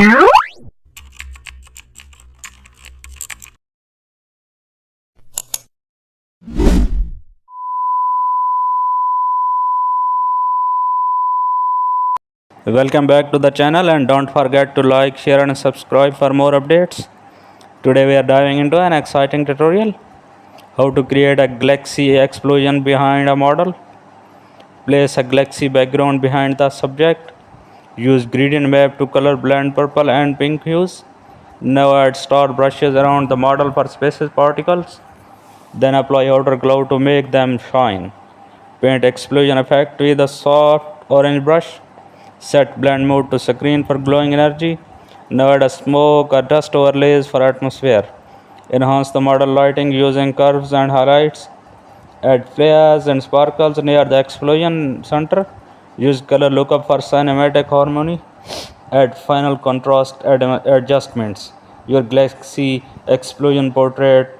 Welcome back to the channel, and don't forget to like, share and subscribe for more updates. Today we are diving into an exciting tutorial: how to create a galaxy explosion behind a model. Place a galaxy background behind the subject. Use gradient map to color blend purple and pink hues. Now add star brushes around the model for spaces particles. Then apply outer glow to make them shine. Paint explosion effect with a soft orange brush. Set blend mode to screen for glowing energy. Now add a smoke or dust overlays for atmosphere. Enhance the model lighting using curves and highlights. Add flares and sparkles near the explosion center. Use color lookup for cinematic harmony. Add final contrast adjustments. Your galaxy explosion portrait